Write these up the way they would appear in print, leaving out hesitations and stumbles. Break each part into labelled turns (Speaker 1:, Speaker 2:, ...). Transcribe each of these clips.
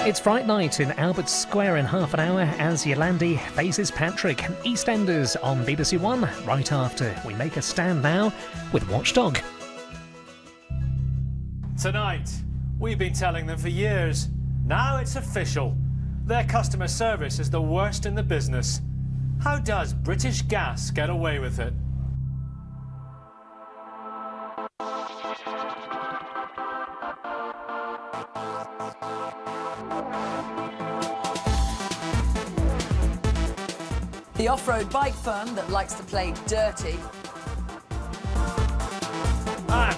Speaker 1: It's Fright Night in Albert Square in half an hour as Yolandi faces Patrick. EastEnders on BBC One, right after we make a stand now with Watchdog.
Speaker 2: Tonight, we've been telling them for years. Now it's official. Their customer service is the worst in the business. How does British Gas get away with it?
Speaker 3: The off-road bike firm that likes to play dirty.
Speaker 2: And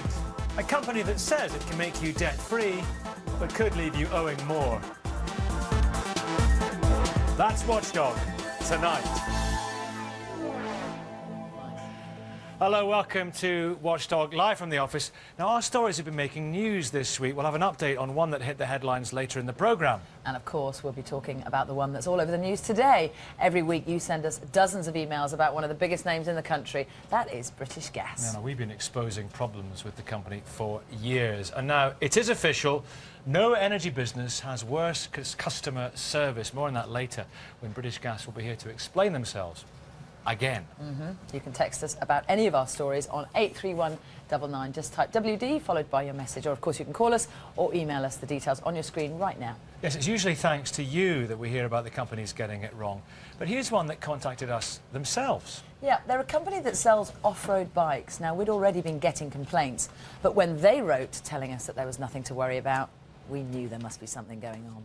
Speaker 2: a company that says it can make you debt-free, but could leave you owing more. That's Watchdog, tonight. Hello, welcome to Watchdog, live from the office. Now, our stories have been making news this week. We'll have an update on one that hit the headlines later in the programme.
Speaker 3: And, of course, we'll be talking about the one that's all over the news today. Every week you send us dozens of emails about one of the biggest names in the country. That is British Gas.
Speaker 2: We've been exposing problems with the company for years. And now it is official. No energy business has worse customer service. More on that later, when British Gas will be here to explain themselves. Again. You can text us about any of our stories on 83199. Just type WD followed by your message, or of course you can call us or email us. The details on your screen right now. Yes, it's usually thanks to you that we hear about the companies getting it wrong. But here's one that contacted us themselves. Yeah,
Speaker 3: they're a company that sells off-road bikes. Now, we'd already been getting complaints, but when they wrote telling us that there was nothing to worry about, we knew there must be something going on.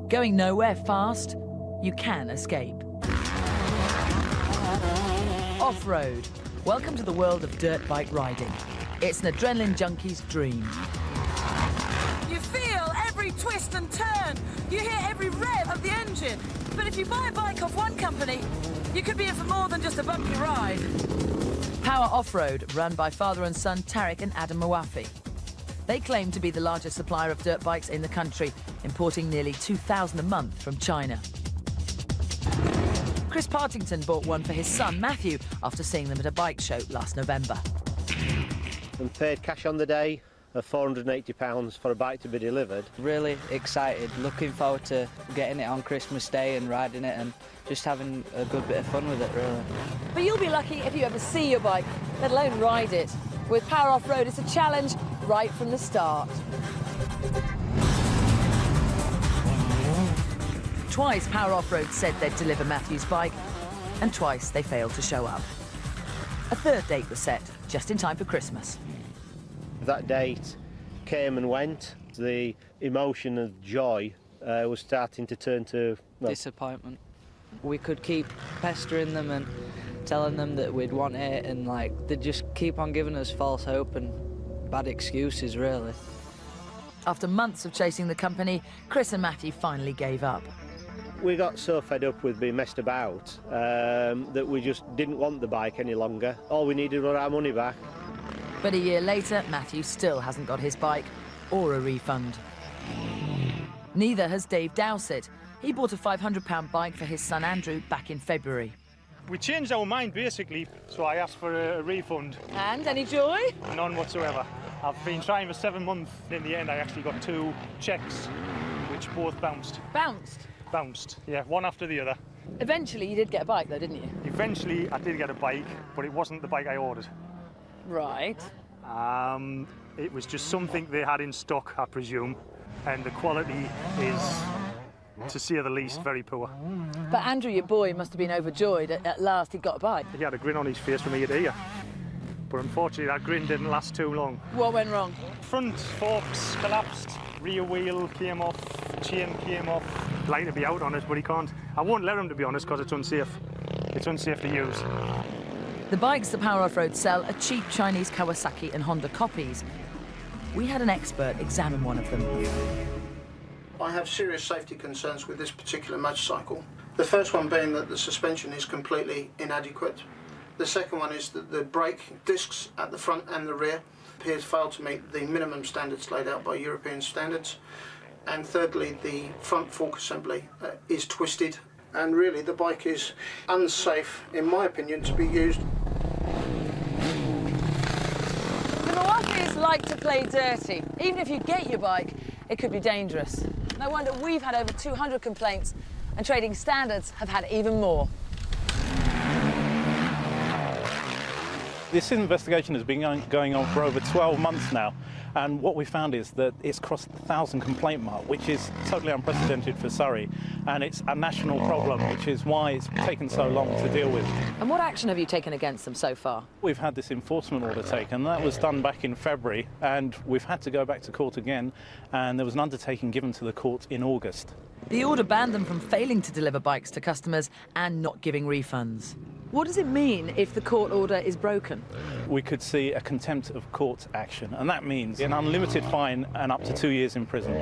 Speaker 3: Going nowhere fast? You can escape. Off-road. Welcome to the world of dirt bike riding. It's an adrenaline junkie's dream.
Speaker 4: You feel every twist and turn. You hear every rev of the engine. But if you buy a bike off one company, you could be in for more than just a bumpy ride.
Speaker 3: Power Off-Road, run by father and son Tariq and Adam Mawafi. They claim to be the largest supplier of dirt bikes in the country, importing nearly 2,000 a month from China. Chris Partington bought one for his son, Matthew, after seeing them at a bike show last November.
Speaker 5: And paid cash on the day of £480 for a bike to be delivered.
Speaker 6: Really excited, looking forward to getting it on Christmas Day and riding it and just having a good bit of fun with it, really.
Speaker 3: But you'll be lucky if you ever see your bike, let alone ride it. With Power Off-Road, it's a challenge right from the start. Twice Power Off-Road said they'd deliver Matthew's bike, and twice they failed to show up. A third date was set, just in time for Christmas.
Speaker 5: That date came and went. The emotion of joy was starting to turn to... well,
Speaker 6: disappointment. We could keep pestering them and telling them that we'd want it, and they'd just keep on giving us false hope and bad excuses, really.
Speaker 3: After months of chasing the company, Chris and Matthew finally gave up.
Speaker 5: We got so fed up with being messed about that we just didn't want the bike any longer. All we needed was our money back.
Speaker 3: But a year later, Matthew still hasn't got his bike or a refund. Neither has Dave Dowsett. He bought a £500 bike for his son Andrew back in February.
Speaker 7: We changed our mind, basically, so I asked for a refund.
Speaker 3: And any joy?
Speaker 7: None whatsoever. I've been trying for 7 months. In the end, I actually got 2 cheques, which both bounced.
Speaker 3: Bounced?
Speaker 7: Bounced, yeah, one after the other.
Speaker 3: Eventually you did get a bike though, didn't you?
Speaker 7: Eventually I did get a bike, but it wasn't the bike I ordered.
Speaker 3: Right.
Speaker 7: It was just something they had in stock, I presume, and the quality is, to say the least, very poor.
Speaker 3: But Andrew, your boy, must have been overjoyed at last he'd got a bike.
Speaker 7: He had a grin on his face from ear to ear, but unfortunately that grin didn't last too long.
Speaker 3: What went wrong?
Speaker 7: Front forks collapsed, rear wheel came off, chain came off. I'd like to be out on it, but he can't. I won't let him, to be honest, because it's unsafe. It's unsafe to use.
Speaker 3: The bikes that Power Off-Road sell are cheap Chinese Kawasaki and Honda copies. We had an expert examine one of them.
Speaker 8: I have serious safety concerns with this particular motorcycle. The first one being that the suspension is completely inadequate. The second one is that the brake discs at the front and the rear appears failed to meet the minimum standards laid out by European standards. And thirdly, the front fork assembly is twisted, and really the bike is unsafe, in my opinion, to be used.
Speaker 3: The Mawafi is like to play dirty. Even if you get your bike, it could be dangerous. No wonder we've had over 200 complaints, and trading standards have had even more.
Speaker 9: This investigation has been going on for over 12 months now, and what we found is that it's crossed the 1,000 complaint mark, which is totally unprecedented for Surrey, and it's a national problem, which is why it's taken so long to deal with.
Speaker 3: And what action have you taken against them so far?
Speaker 9: We've had this enforcement order taken. That was done back in February, and we've had to go back to court again, and there was an undertaking given to the court in August.
Speaker 3: The order banned them from failing to deliver bikes to customers and not giving refunds. What does it mean if the court order is broken?
Speaker 9: We could see a contempt of court action, and that means an unlimited fine and up to 2 years in prison.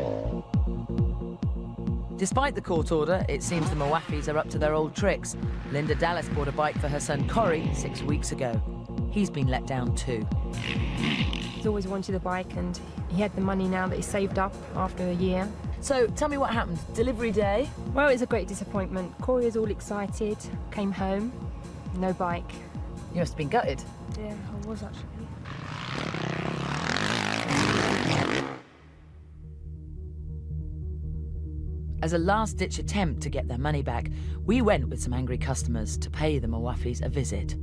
Speaker 3: Despite the court order, it seems the Mawafis are up to their old tricks. Linda Dallas bought a bike for her son Corey 6 weeks ago. He's been let down too.
Speaker 10: He's always wanted a bike, and he had the money now that he saved up after a year.
Speaker 3: So tell me what happened. Delivery day?
Speaker 10: Well, it was a great disappointment. Corey was all excited, came home, no bike.
Speaker 3: You must have been gutted.
Speaker 10: Yeah, I was actually.
Speaker 3: As a last-ditch attempt to get their money back, we went with some angry customers to pay the Mawafis a visit.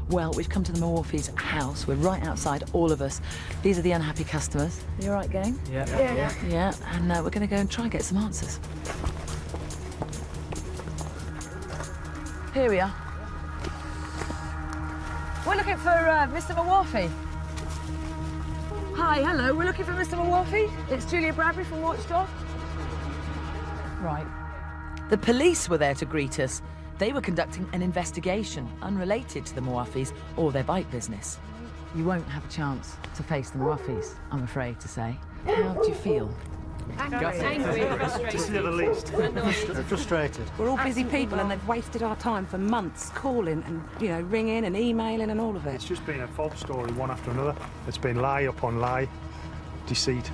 Speaker 3: Well, we've come to the Mawafis' house. We're right outside, all of us. These are the unhappy customers. You all right, gang?
Speaker 10: Yeah.
Speaker 3: Yeah, and we're going to go and try and get some answers. Here we are. We're looking for Mr. Mawafi. Hi, hello. We're looking for Mr. Mawafi. It's Julia Bradbury from Watchdog. Right. The police were there to greet us. They were conducting an investigation unrelated to the Mawafis or their bike business. You won't have a chance to face the Mawafis, I'm afraid to say. How do you feel?
Speaker 10: Angry, frustrated.
Speaker 7: To say the least.
Speaker 5: Frustrated.
Speaker 11: We're all busy people and they've wasted our time for months calling and, you know, ringing and emailing and all of it.
Speaker 7: It's just been a fob story, one after another. It's been lie upon lie, deceit.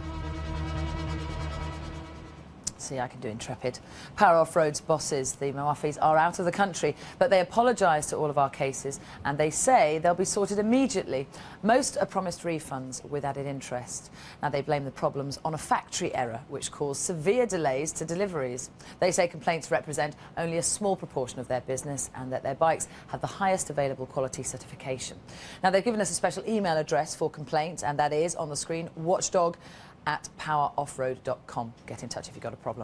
Speaker 3: See, I can do Intrepid. Power Off-Road's bosses, the Mawafis, are out of the country, but they apologise to all of our cases and they say they'll be sorted immediately. Most are promised refunds with added interest. Now, they blame the problems on a factory error, which caused severe delays to deliveries. They say complaints represent only a small proportion of their business and that their bikes have the highest available quality certification. Now, they've given us a special email address for complaints, and that is on the screen, watchdog@poweroffroad.com. Get in touch if you've got a problem.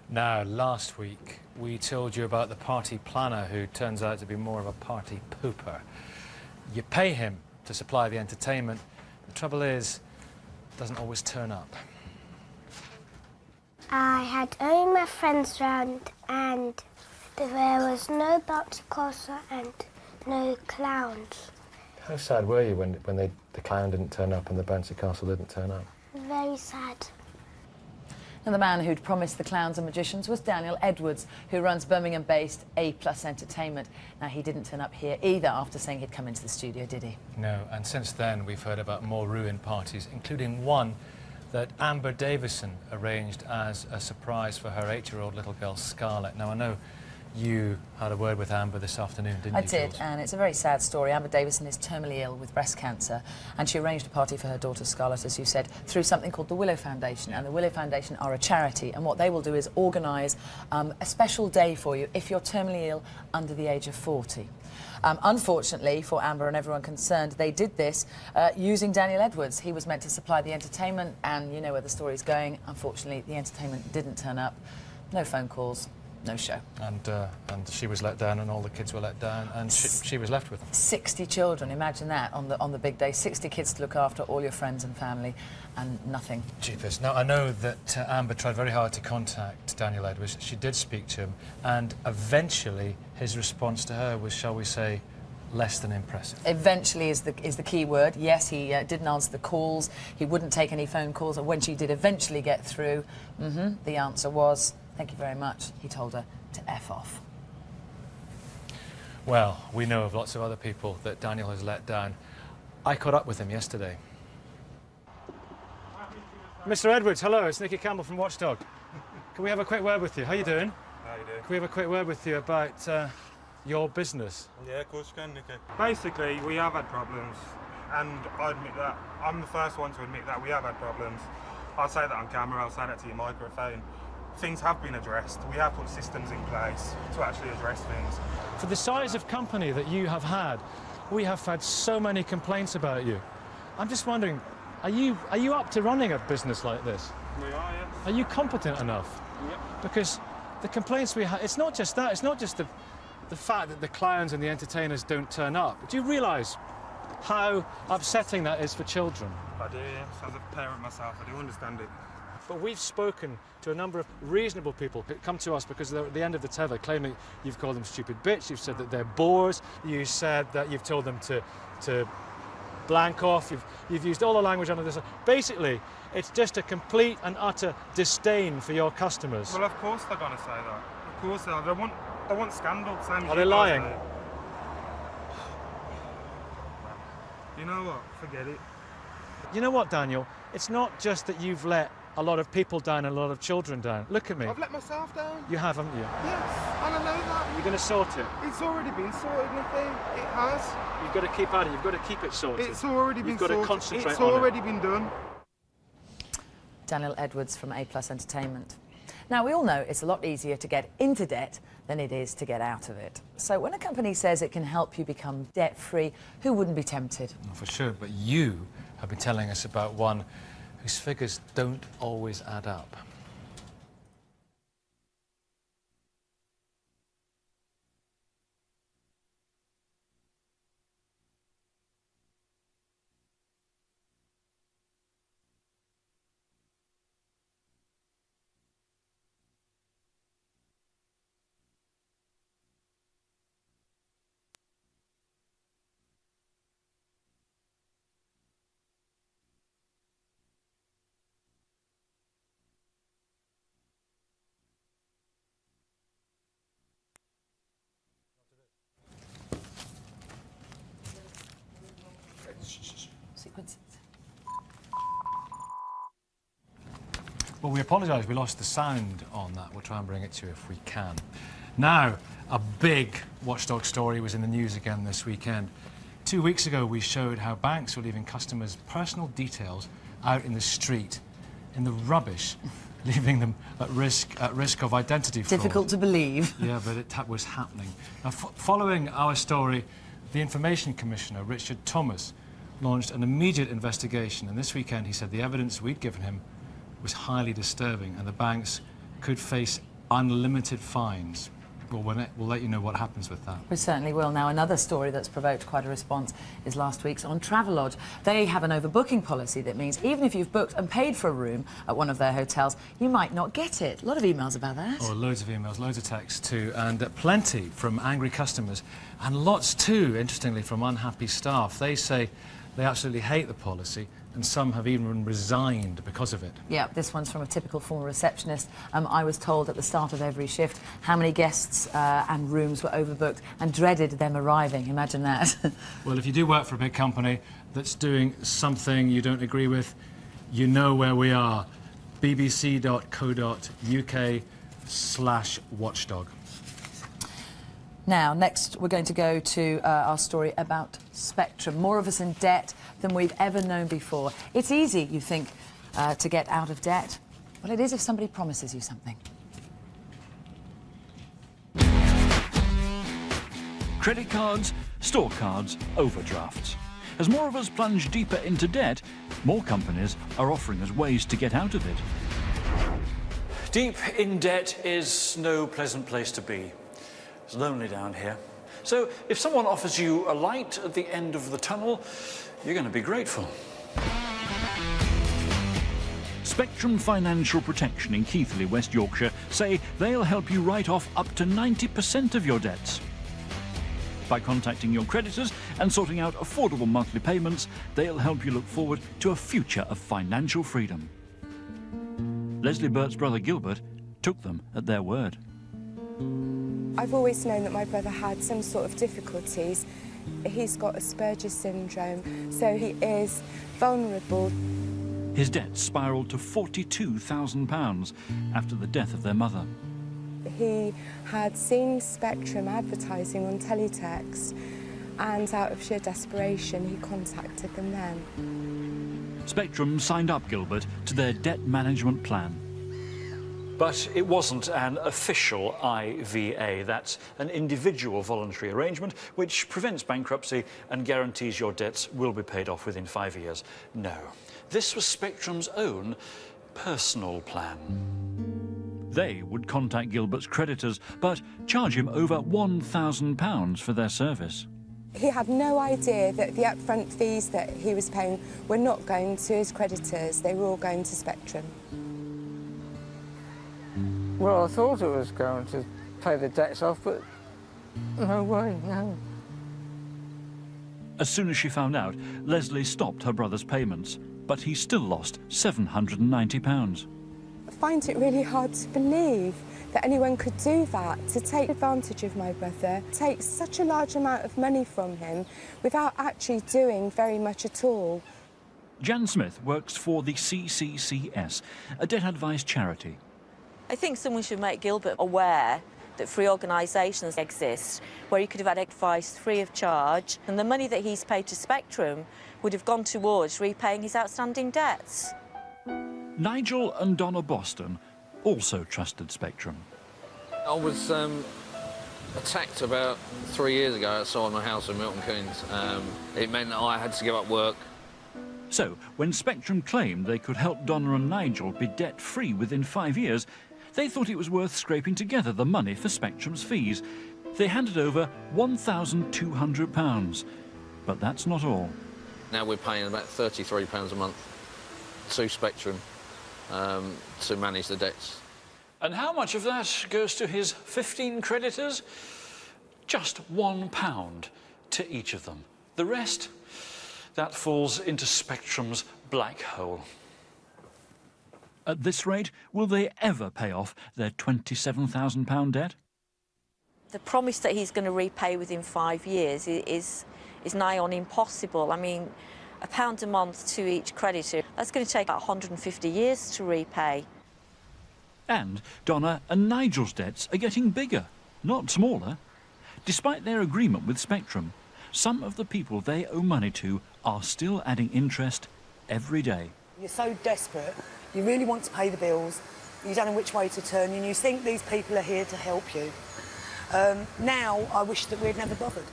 Speaker 2: Now, last week, we told you about the party planner who turns out to be more of a party pooper. You pay him to supply the entertainment. The trouble is, it doesn't always turn up.
Speaker 12: I had only my friends round and there was no bouncy castle and no clowns.
Speaker 13: How sad were you when the clown didn't turn up and the bouncy castle didn't turn up?
Speaker 12: Very sad.
Speaker 3: And the man who'd promised the clowns and magicians was Daniel Edwards, who runs Birmingham-based A+ Entertainment. Now, he didn't turn up here either after saying he'd come into the studio, did he?
Speaker 2: No, and since then we've heard about more ruined parties, including one that Amber Davison arranged as a surprise for her 8-year-old little girl, Scarlett. Now, I know you had a word with Amber this afternoon, didn't you,
Speaker 3: I did,
Speaker 2: Jules?
Speaker 3: and it's a very sad story. Amber Davison is terminally ill with breast cancer, and she arranged a party for her daughter Scarlett, as you said, through something called the Willow Foundation. And the Willow Foundation are a charity, and what they will do is organise a special day for you if you're terminally ill under the age of 40. Unfortunately for Amber and everyone concerned, they did this using Daniel Edwards. He was meant to supply the entertainment, and you know where the story's going. Unfortunately, the entertainment didn't turn up. No phone calls. No show.
Speaker 2: And she was let down, and all the kids were let down, and she was left with them.
Speaker 3: 60 children, imagine that, on the big day. 60 kids to look after, all your friends and family, and nothing.
Speaker 2: Jeepers. Now, I know that Amber tried very hard to contact Daniel Edwards. She did speak to him, and eventually his response to her was, shall we say, less than impressive.
Speaker 3: Eventually is the key word. Yes, he didn't answer the calls. He wouldn't take any phone calls, and when she did eventually get through, the answer was, thank you very much. He told her to F off.
Speaker 2: Well, we know of lots of other people that Daniel has let down. I caught up with him yesterday. Mr. Edwards, hello, it's Nicky Campbell from Watchdog. Can we have a quick word with you? How you doing?
Speaker 14: How you doing?
Speaker 2: Can we have a quick word with you about your business?
Speaker 14: Yeah, of course you can, Nicky. Basically, we have had problems and I admit that. I'm the first one to admit that we have had problems. I'll say that on camera, I'll say that to your microphone. Things have been addressed. We have put systems in place to actually address things.
Speaker 2: For the size of company that you have had, we have had so many complaints about you. I'm just wondering, are you up to running a business like this?
Speaker 14: We are, yes.
Speaker 2: Are you competent enough?
Speaker 14: Yep.
Speaker 2: Because the complaints we have, it's not just that, it's not just the fact that the clowns and the entertainers don't turn up. Do you realise how upsetting that is for children?
Speaker 14: I do, yes. As a parent myself, I do understand it.
Speaker 2: But we've spoken to a number of reasonable people who come to us because they're at the end of the tether, claiming you've called them stupid bitch, you've said that they're bores, you said that you've told them to blank off, you've used all the language under this. Basically, it's just a complete and utter disdain for your customers.
Speaker 14: Well, of course they're going to say that. Of course they are. They want scandal. Same as
Speaker 2: Are they
Speaker 14: you guys
Speaker 2: lying?
Speaker 14: do. You know what? Forget it.
Speaker 2: You know what, Daniel? It's not just that you've let a lot of people down and a lot of children down. Look at me.
Speaker 14: I've let myself down.
Speaker 2: You have, haven't you?
Speaker 14: Yes, and I know that.
Speaker 2: You're going to sort it.
Speaker 14: It's already been sorted, Nicky. It has.
Speaker 2: You've got to keep at it. You've got to keep it sorted.
Speaker 14: It's already been sorted.
Speaker 2: You've got to concentrate
Speaker 14: It's
Speaker 2: on
Speaker 14: already
Speaker 2: it.
Speaker 14: been done.
Speaker 3: Daniel Edwards from A+ Entertainment. Now, we all know it's a lot easier to get into debt than it is to get out of it. So when a company says it can help you become debt-free, who wouldn't be tempted?
Speaker 2: Oh, for sure, but you have been telling us about one whose figures don't always add up.
Speaker 3: Sequences.
Speaker 2: Well, we apologise, we lost the sound on that. We'll try and bring it to you if we can. Now, a big watchdog story was in the news again this weekend. 2 weeks ago, we showed how banks were leaving customers' personal details out in the street, in the rubbish, leaving them at risk of identity fraud.
Speaker 3: Difficult to believe.
Speaker 2: Yeah, but it was happening. Now, following our story, the Information Commissioner, Richard Thomas, launched an immediate investigation, and this weekend he said the evidence we'd given him was highly disturbing and the banks could face unlimited fines. We'll let you know what happens with that.
Speaker 3: We certainly will. Now, another story that's provoked quite a response is last week's on Travelodge. They have an overbooking policy that means even if you've booked and paid for a room at one of their hotels, you might not get it. A lot of emails about that.
Speaker 2: Oh, loads of emails, loads of texts too, and plenty from angry customers, and lots too, interestingly, from unhappy staff. They say they absolutely hate the policy, and some have even resigned because of it.
Speaker 3: Yeah, this one's from a typical former receptionist. I was told at the start of every shift how many guests and rooms were overbooked and dreaded them arriving. Imagine that.
Speaker 2: Well, if you do work for a big company that's doing something you don't agree with, you know where we are. bbc.co.uk/watchdog.
Speaker 3: Now, next we're going to go to our story about Spectrum. More of us in debt than we've ever known before. It's easy, you think, to get out of debt. Well, it is if somebody promises you something.
Speaker 15: Credit cards, store cards, overdrafts. As more of us plunge deeper into debt, more companies are offering us ways to get out of it.
Speaker 16: Deep in debt is no pleasant place to be. It's lonely down here. So if someone offers you a light at the end of the tunnel, you're going to be grateful.
Speaker 15: Spectrum Financial Protection in Keighley, West Yorkshire say they'll help you write off up to 90% of your debts. By contacting your creditors and sorting out affordable monthly payments, they'll help you look forward to a future of financial freedom. Leslie Burt's brother Gilbert took them at their word.
Speaker 17: I've always known that my brother had some sort of difficulties. He's got Asperger's syndrome, so he is vulnerable.
Speaker 15: His debt spiralled to £42,000 after the death of their mother.
Speaker 17: He had seen Spectrum advertising on teletext and out of sheer desperation he contacted them then.
Speaker 15: Spectrum signed up Gilbert to their debt management plan.
Speaker 16: But it wasn't an official IVA. That's an individual voluntary arrangement which prevents bankruptcy and guarantees your debts will be paid off within 5 years. No, this was Spectrum's own personal plan.
Speaker 15: They would contact Gilbert's creditors, but charge him over £1,000 for their service.
Speaker 17: He had no idea that the upfront fees that he was paying were not going to his creditors, they were all going to Spectrum.
Speaker 18: Well, I thought it was going to pay the debts off, but no way, no.
Speaker 15: As soon as she found out, Leslie stopped her brother's payments, but he still lost £790.
Speaker 17: I find it really hard to believe that anyone could do that, to take advantage of my brother, take such a large amount of money from him without actually doing very much at all.
Speaker 15: Jan Smith works for the CCCS, a debt advice charity.
Speaker 19: I think someone should make Gilbert aware that free organisations exist where he could have had advice free of charge, and the money that he's paid to Spectrum would have gone towards repaying his outstanding debts.
Speaker 15: Nigel and Donna Boston also trusted Spectrum.
Speaker 20: I was attacked about 3 years ago outside my house in Milton Keynes. It meant that I had to give up work.
Speaker 15: So, when Spectrum claimed they could help Donna and Nigel be debt-free within 5 years, they thought it was worth scraping together the money for Spectrum's fees. They handed over £1,200. But that's not all.
Speaker 20: Now we're paying about £33 a month to Spectrum to manage the debts.
Speaker 16: And how much of that goes to his 15 creditors? Just £1 to each of them. The rest, that falls into Spectrum's black hole.
Speaker 15: At this rate, will they ever pay off their £27,000 debt?
Speaker 19: The promise that he's going to repay within 5 years is nigh on impossible. I mean, £1 a month to each creditor, that's going to take about 150 years to repay.
Speaker 15: And Donna and Nigel's debts are getting bigger, not smaller. Despite their agreement with Spectrum, some of the people they owe money to are still adding interest every day.
Speaker 21: You're so desperate, you really want to pay the bills, you don't know which way to turn, and you think these people are here to help you. Now, I wish that we'd never bothered.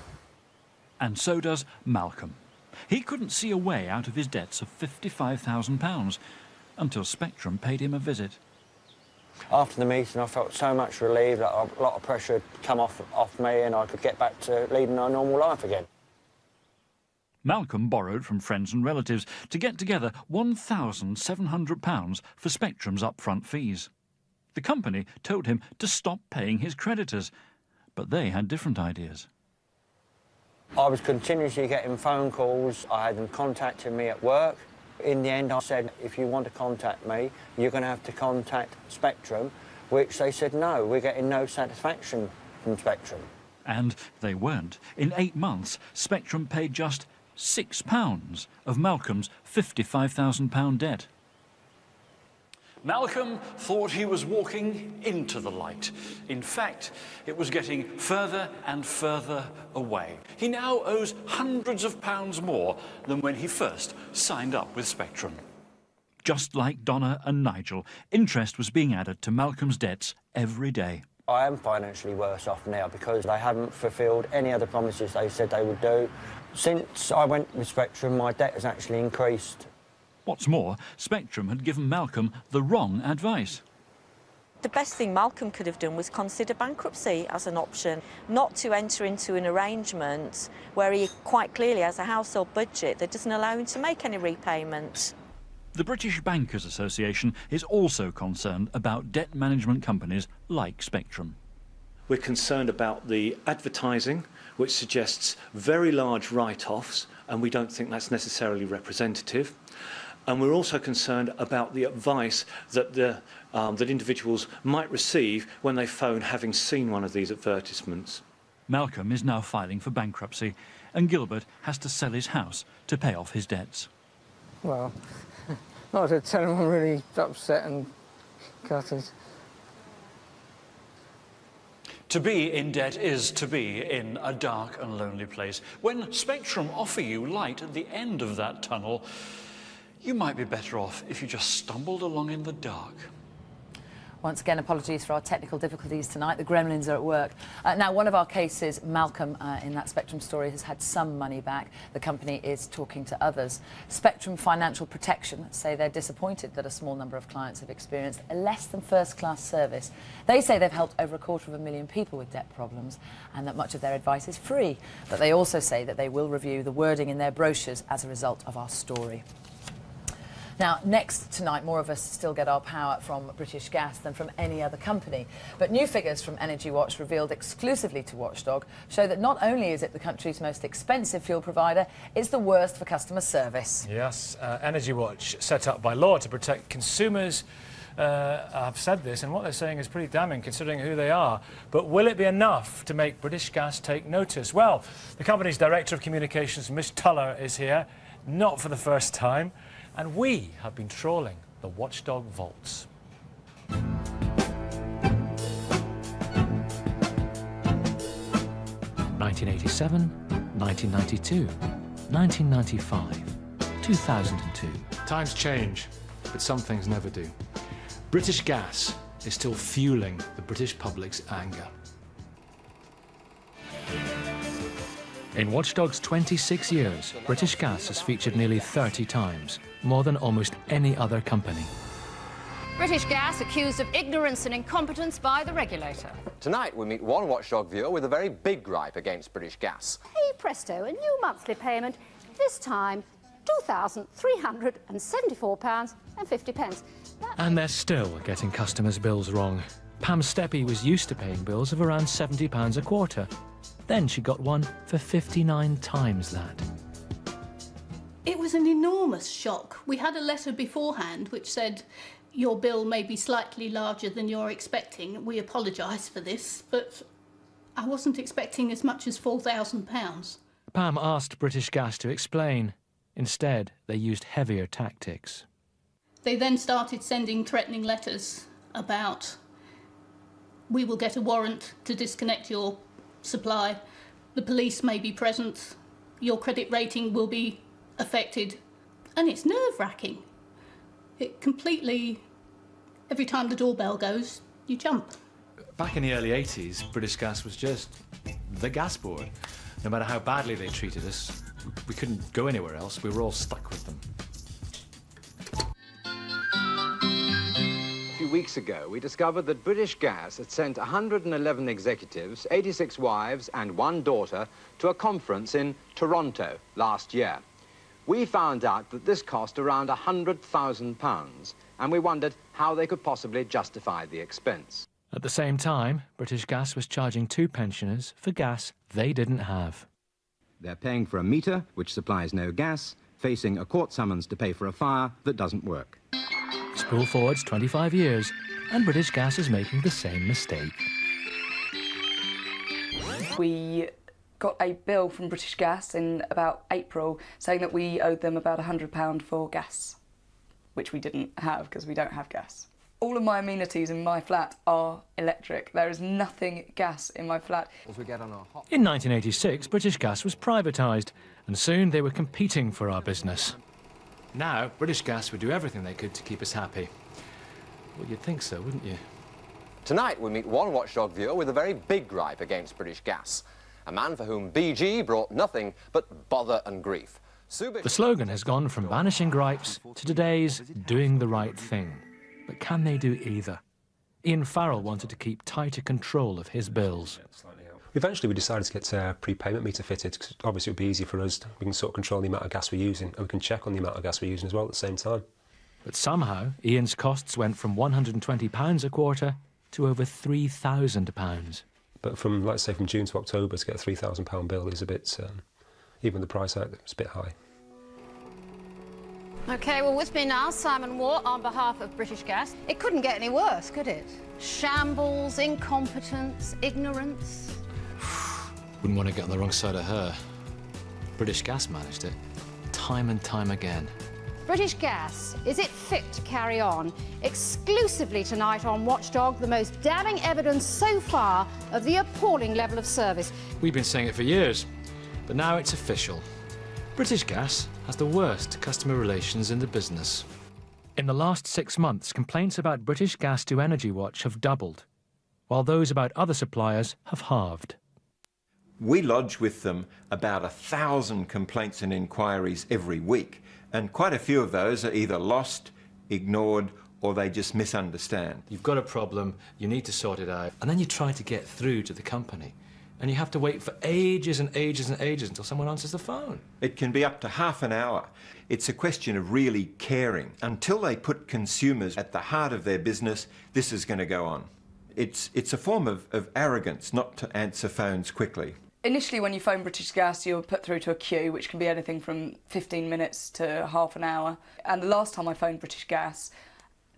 Speaker 15: And so does Malcolm. He couldn't see a way out of his debts of £55,000 until Spectrum paid him a visit.
Speaker 22: After the meeting, I felt so much relieved that a lot of pressure had come off me and I could get back to leading a normal life again.
Speaker 15: Malcolm borrowed from friends and relatives to get together £1,700 for Spectrum's upfront fees. The company told him to stop paying his creditors, but they had different ideas.
Speaker 22: I was continuously getting phone calls. I had them contacting me at work. In the end, I said, if you want to contact me, you're going to have to contact Spectrum, which they said, no, we're getting no satisfaction from Spectrum.
Speaker 15: And they weren't. In 8 months, Spectrum paid just £6 of Malcolm's £55,000 debt.
Speaker 16: Malcolm thought he was walking into the light. In fact, it was getting further and further away. He now owes hundreds of pounds more than when he first signed up with Spectrum.
Speaker 15: Just like Donna and Nigel, interest was being added to Malcolm's debts every day.
Speaker 22: I am financially worse off now because they haven't fulfilled any other promises they said they would do. Since I went with Spectrum, my debt has actually increased.
Speaker 15: What's more, Spectrum had given Malcolm the wrong advice.
Speaker 19: The best thing Malcolm could have done was consider bankruptcy as an option, not to enter into an arrangement where he quite clearly has a household budget that doesn't allow him to make any repayments.
Speaker 15: The British Bankers Association is also concerned about debt management companies like Spectrum.
Speaker 23: We're concerned about the advertising, which suggests very large write-offs, and we don't think that's necessarily representative. And we're also concerned about the advice that that individuals might receive when they phone having seen one of these advertisements.
Speaker 15: Malcolm is now filing for bankruptcy, and Gilbert has to sell his house to pay off his debts.
Speaker 18: Well, I did tell him I'm really upset and gutted.
Speaker 16: To be in debt is to be in a dark and lonely place. When Spectrum offer you light at the end of that tunnel, you might be better off if you just stumbled along in the dark.
Speaker 3: Once again, apologies for our technical difficulties tonight. The gremlins are at work. Now, one of our cases, Malcolm, in that Spectrum story, has had some money back. The company is talking to others. Spectrum Financial Protection say they're disappointed that a small number of clients have experienced a less than first-class service. They say they've helped over 250,000 people with debt problems and that much of their advice is free. But they also say that they will review the wording in their brochures as a result of our story. Now, next tonight, more of us still get our power from British Gas than from any other company. But new figures from Energy Watch revealed exclusively to Watchdog show that not only is it the country's most expensive fuel provider, it's the worst for customer service.
Speaker 2: Yes, Energy Watch, set up by law to protect consumers, have said this, and what they're saying is pretty damning considering who they are. But will it be enough to make British Gas take notice? Well, the company's Director of Communications, Miss Tuller, is here, not for the first time. And we have been trawling the Watchdog vaults.
Speaker 1: 1987, 1992, 1995, 2002.
Speaker 2: Times change, but some things never do. British Gas is still fueling the British public's anger.
Speaker 1: In Watchdog's 26 years, British Gas has featured nearly 30 times, more than almost any other company.
Speaker 4: British Gas accused of ignorance and incompetence by the regulator.
Speaker 6: Tonight we meet one Watchdog viewer with a very big gripe against British Gas.
Speaker 4: Hey presto, a new monthly payment, this time £2,374.50.
Speaker 1: And they're still getting customers' bills wrong. Pam Steppy was used to paying bills of around £70 a quarter. Then she got one for 59 times that.
Speaker 24: It was an enormous shock. We had a letter beforehand which said, your bill may be slightly larger than you're expecting. We apologise for this, but I wasn't expecting as much as £4,000.
Speaker 1: Pam asked British Gas to explain. Instead, they used heavier tactics.
Speaker 24: They then started sending threatening letters about, we will get a warrant to disconnect your supply, the police may be present, your credit rating will be affected, and it's nerve-wracking. It completely, every time the doorbell goes, you jump.
Speaker 2: Back in the early 80s, British Gas was just the gas board. No matter how badly they treated us, we couldn't go anywhere else. We were all stuck with them.
Speaker 25: A few weeks ago, we discovered that British Gas had sent 111 executives, 86 wives and one daughter to a conference in Toronto last year. We found out that this cost around £100,000, and we wondered how they could possibly justify the expense.
Speaker 1: At the same time, British Gas was charging two pensioners for gas they didn't have.
Speaker 26: They're paying for a meter, which supplies no gas, facing a court summons to pay for a fire that doesn't work.
Speaker 1: Spool forwards 25 years, and British Gas is making the same mistake.
Speaker 27: We got a bill from British Gas in about April saying that we owed them about £100 for gas, which we didn't have because we don't have gas. All of my amenities in my flat are electric. There is nothing gas in my flat.
Speaker 13: As we get on our
Speaker 1: In 1986, British Gas was privatised, and soon they were competing for our business.
Speaker 2: Now, British Gas would do everything they could to keep us happy. Well, you'd think so, wouldn't you?
Speaker 6: Tonight we meet one Watchdog viewer with a very big gripe against British Gas. A man for whom BG brought nothing but bother and grief.
Speaker 1: The slogan has gone from banishing gripes to today's doing the right thing. But can they do either? Ian Farrell wanted to keep tighter control of his bills.
Speaker 28: Eventually we decided to get a prepayment meter fitted, because obviously it would be easy for us. We can sort of control the amount of gas we're using, and we can check on the amount of gas we're using as well at the same time.
Speaker 1: But somehow, Ian's costs went from £120 a quarter to over £3,000.
Speaker 28: But from, let's say, from June to October to get a £3,000 bill is a bit, even the price out, it's a bit high.
Speaker 4: OK, well, with me now, Simon Waugh, on behalf of British Gas. It couldn't get any worse, could it? Shambles, incompetence, ignorance.
Speaker 2: Wouldn't want to get on the wrong side of her. British Gas managed it, time and time again.
Speaker 4: British Gas, is it fit to carry on? Exclusively tonight on Watchdog, the most damning evidence so far of the appalling level of service.
Speaker 1: We've been saying it for years, but now it's official. British Gas has the worst customer relations in the business. In the last 6 months, complaints about British Gas to Energy Watch have doubled, while those about other suppliers have halved.
Speaker 5: We lodge with them about 1,000 complaints and inquiries every week, and quite a few of those are either lost, ignored, or they just misunderstand.
Speaker 1: You've got a problem, you need to sort it out, and then you try to get through to the company, and you have to wait for ages and ages and ages until someone answers the phone.
Speaker 5: It can be up to half an hour. It's a question of really caring. Until they put consumers at the heart of their business, this is going to go on. It's a form of arrogance not to answer phones quickly.
Speaker 27: Initially, when you phone British Gas, you're put through to a queue, which can be anything from 15 minutes to half an hour. And the last time I phoned British Gas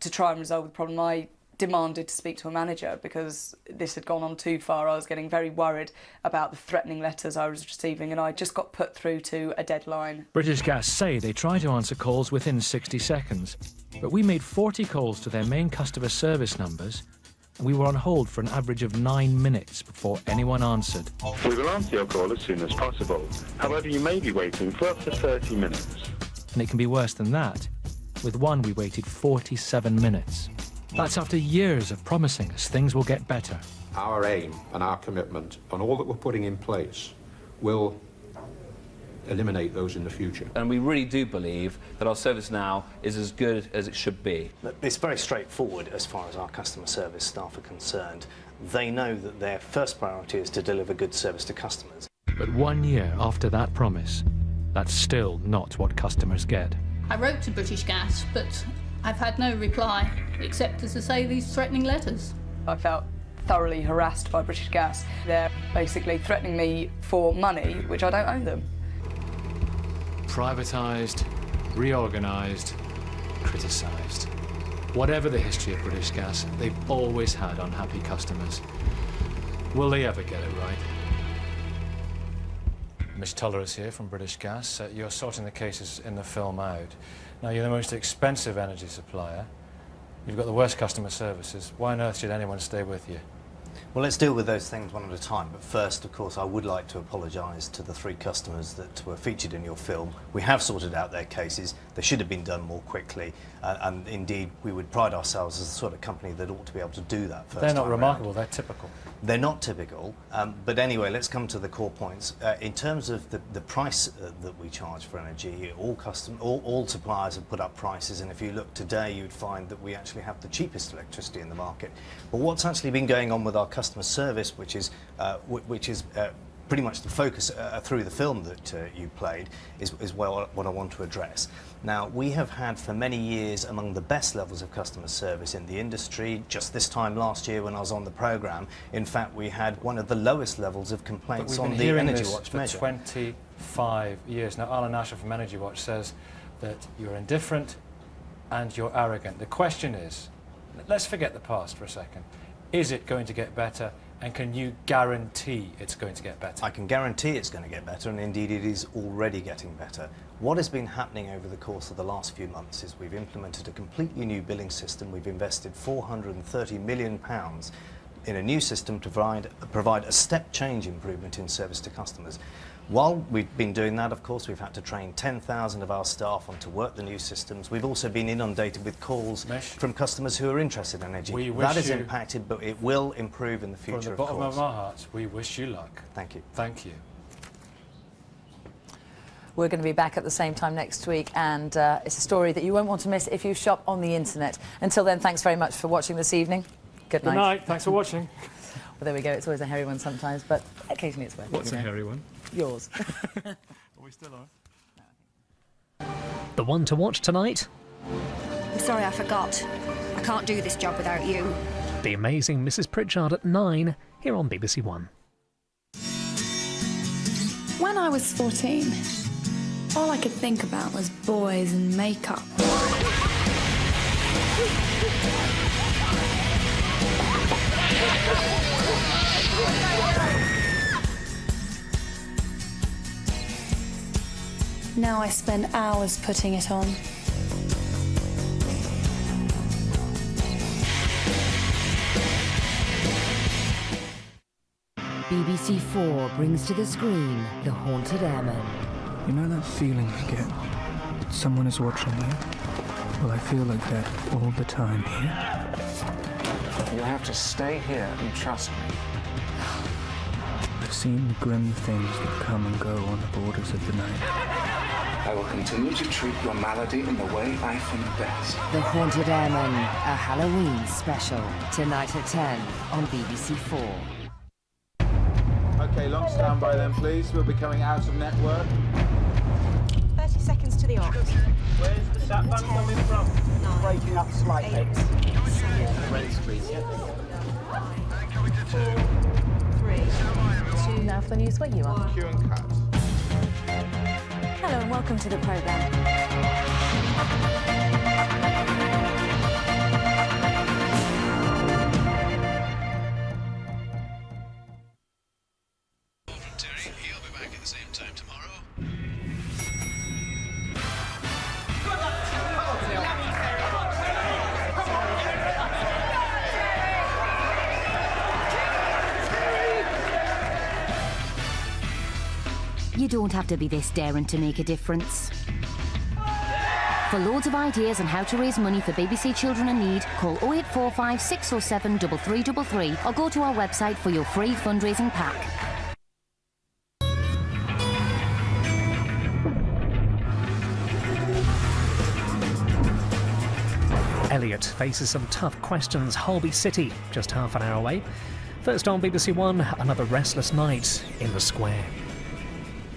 Speaker 27: to try and resolve the problem, I demanded to speak to a manager because this had gone on too far. I was getting very worried about the threatening letters I was receiving, and I just got put through to a deadline.
Speaker 1: British Gas say they try to answer calls within 60 seconds, but we made 40 calls to their main customer service numbers, and we were on hold for an average of 9 minutes before anyone answered.
Speaker 7: We will answer your call as soon as possible. However, you may be waiting for up to 30 minutes.
Speaker 1: And it can be worse than that. With one, we waited 47 minutes. That's after years of promising us things will get better.
Speaker 8: Our aim and our commitment and all that we're putting in place will eliminate those in the future.
Speaker 9: And we really do believe that our service now is as good as it should be.
Speaker 10: It's very straightforward as far as our customer service staff are concerned. They know that their first priority is to deliver good service to customers.
Speaker 1: But 1 year after that promise, that's still not what customers get.
Speaker 24: I wrote to British Gas, but I've had no reply, except to say these threatening letters.
Speaker 27: I felt thoroughly harassed by British Gas. They're basically threatening me for money, which I don't owe them.
Speaker 1: Privatised, reorganised, criticised. Whatever the history of British Gas, they've always had unhappy customers. Will they ever get it right?
Speaker 2: Miss Toller is here from British Gas. You're sorting the cases in the film out. Now, you're the most expensive energy supplier. You've got the worst customer services. Why on earth should anyone stay with you?
Speaker 10: Well, let's deal with those things one at a time. But first, of course, I would like to apologise to the 3 customers that were featured in your film. We have sorted out their cases. They should have been done more quickly. And indeed, we would pride ourselves as the sort of company that ought to be able to do that first.
Speaker 2: They're not
Speaker 10: time
Speaker 2: remarkable,
Speaker 10: around.
Speaker 2: they're typical.
Speaker 10: They're not typical. But anyway, let's come to the core points. In terms of the price that we charge for energy, all suppliers have put up prices. And if you look today, you'd find that we actually have the cheapest electricity in the market. But what's actually been going on with our customer service, which is pretty much the focus through the film that you played, is what I want to address. Now, we have had for many years among the best levels of customer service in the industry. Just this time last year when I was on the programme, in fact, we had one of the lowest levels of complaints on the Energy Watch measure.
Speaker 2: For 25 years. Now, Alan Asher from Energy Watch says that you're indifferent and you're arrogant. The question is, let's forget the past for a second. Is it going to get better? And can you guarantee it's going to get better?
Speaker 10: I can guarantee it's going to get better, and indeed it is already getting better. What has been happening over the course of the last few months is we've implemented a completely new billing system. We've invested £430 million in a new system to provide a step change improvement in service to customers. While we've been doing that, of course, we've had to train 10,000 of our staff on to work the new systems. We've also been inundated with calls from customers who are interested in energy. That is impacted, but it will improve in the future, of course.
Speaker 2: From the bottom of our hearts, we wish you luck.
Speaker 10: Thank you.
Speaker 2: Thank you.
Speaker 3: We're going to be back at the same time next week, and it's a story that you won't want to miss if you shop on the internet. Until then, thanks very much for watching this evening. Good night.
Speaker 2: Good night. Thanks for watching.
Speaker 3: Well, there we go. It's always a hairy one sometimes, but occasionally it's worth it.
Speaker 1: What's a hairy one?
Speaker 3: Yours.
Speaker 2: We still are.
Speaker 11: The one to watch tonight?
Speaker 12: I'm sorry, I forgot. I can't do this job without you.
Speaker 11: The Amazing Mrs. Pritchard at 9, here on BBC One.
Speaker 14: When I was 14, all I could think about was boys and makeup. Now I spend hours putting it on.
Speaker 15: BBC 4 brings to the screen The Haunted Airman.
Speaker 17: You know that feeling you get that someone is watching you? Well, I feel like that all the time here.
Speaker 18: You'll have to stay here and trust me.
Speaker 17: I've seen the grim things that come and go on the borders of the night.
Speaker 18: I will continue to treat your malady in the way I think best.
Speaker 15: The Haunted Airman, a Halloween special. Tonight at 10 on BBC 4.
Speaker 19: OK, long standby then, please. We'll be coming out of network.
Speaker 12: 30 seconds to the off.
Speaker 19: Where's the sat band coming from?
Speaker 12: Breaking up slightly. 3, 2.
Speaker 3: Now for the news where you are.
Speaker 19: Q and cut.
Speaker 12: Hello and welcome to the programme.
Speaker 20: He'll be back at the same time tomorrow.
Speaker 15: You don't have to be this daring to make a difference. For loads of ideas on how to raise money for BBC Children in Need, call 0845 607 3333 or go to our website for your free fundraising pack.
Speaker 11: Elliot faces some tough questions. Holby City, just half an hour away. First on BBC One, another restless night in the square.